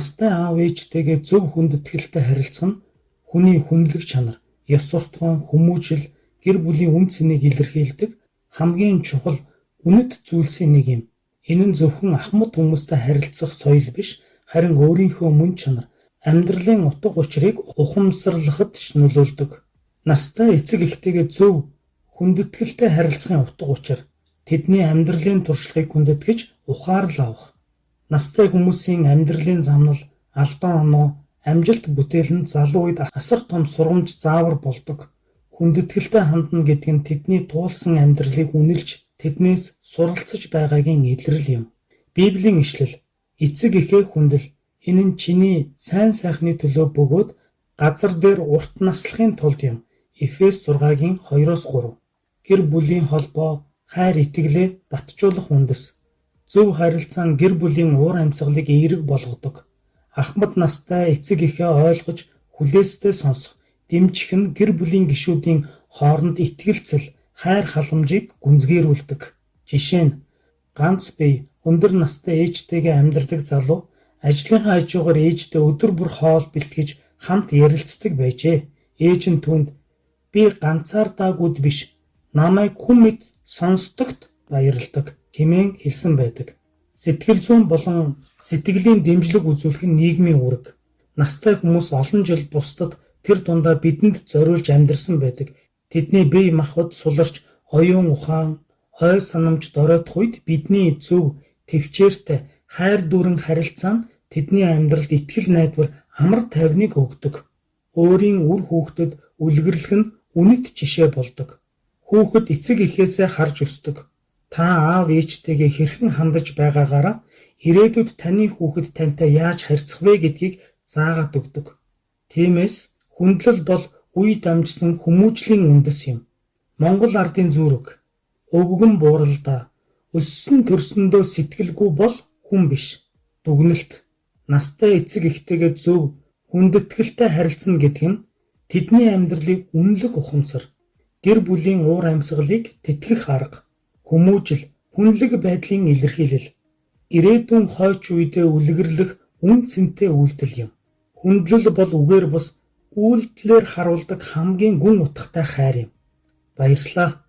Настай аав ээжтэйгээ зөв хүндэтгэлтэй харилцах нь хүний хүндлэг чанар, ёс суртахуун, хүмүүжил, гэр бүлийн үн цэнийг илэрхийлдэг хамгийн чухал үнэт зүйлсийн нэг юм. Энэ нь зөвхөн ахмад хүмүүстэй харилцах соёл биш, харин өөрийнхөө мөн чанар, амьдралын утга учирыг ухамсарлахад нөлөөлдөг. Настай эцэг эхтэйгээ зөв хүндэтгэлтэй харилцахын утга учир тэдний амьдралын туршлагыг хүндэтгэж ухаарл авах. Настай хүмүүсийн амьдралын замнал, алдаан оноо, амжилт бүтээлэнд залуу үед асар том сургамж заавар болдог. Хүндэтгэлтэй хандна гэдэг нь тэдний туулсан амьдралыг үнэлж тэднээс суралцж байгаагийн илрэл юм. Библийн ишлэл эцэг эхээ хүндэл энэ нь чиний сайн сайхны төлөө бөгөөд газар дээр урт наслахын тулд юм. Эфес 6-гийн 2-3. Гэр бүлийн холбоо, хайр итгэлээ батжуулах үндэс. Зөв харилцаа нь гэр бүлийн уур амьсгалыг эерэг болгодог. Ахмад настай эцэг эхээ ойлгож хүлээстэй сонсох, дэмжих нь гэр бүлийн гишүүдийн хооронд итгэлцэл, хайр халамжийг гүнзгийрүүлдэг. Жишээ нь ганц бие өндөр настай ээжтэйгээ амьдардаг залуу ажлынхаа хажуугаар ээжтэй өдөр бүр хоол бэлтгэж хамт ярилцдаг байжээ. Ээж нь түүнд "Би ганцаардаагүйд биш, намайг хүн мэд сонсдогт баярладаг" хэмээн хэлсэн байдаг. Сэтгэл зүйн болон сэтгэлийн дэмжлэг үзүүлэх нь нийгмийн үүрэг. Настай хүмүүс олон жил бусдад тэр дундаа бидэнд зориулж амьдарсан байдаг. Тэдний бие махбод суларч, оюун ухаан, ой санамж доройтох үед бидний зөв, тэвчээртэй, хайр дүүрэн харилцаа нь тэдний амьдралд итгэл найдвар, амар тайвныг өгдөг. Өөрийн үр хүүхдэд үлгэрлэх нь үнэт жишээ болдог. Хүүхэд эцэг эхээсээ харж өсдөг. Та аав ээжтэйгээ хэрхэн хандаж байгаагаараа ирээдүйд таны хүүхэд тантай яаж харьцах вэ гэдгийг заагаад өгдөг. Тиймээс хүндлэл бол үе дамжсан хүмүүжлийн үндэс юм. Монгол ардын зүрэг өвгөн бууралдаа өссөн төрсөндөө сэтгэлгүй бол хүн биш. Дүгнэлт настай эцэг эхтэйгээ зөв хүндэтгэлтэй харилцана гэдэг нь тэдний амьдралыг үнэлэх ухамсар, гэр бүлийн уур амьсгалыг тэтгэх арга, хүмүүжил, хүнлэг байдлын илэрхийлэл, ирээдүйн хойч үедээ үлгэрлэх үн цэнтэй үйлдэл юм. Хүндлэл бол үгээр бус үйлдэлээр харуулдаг хамгийн гүн утгатай хайр юм. Баярлалаа.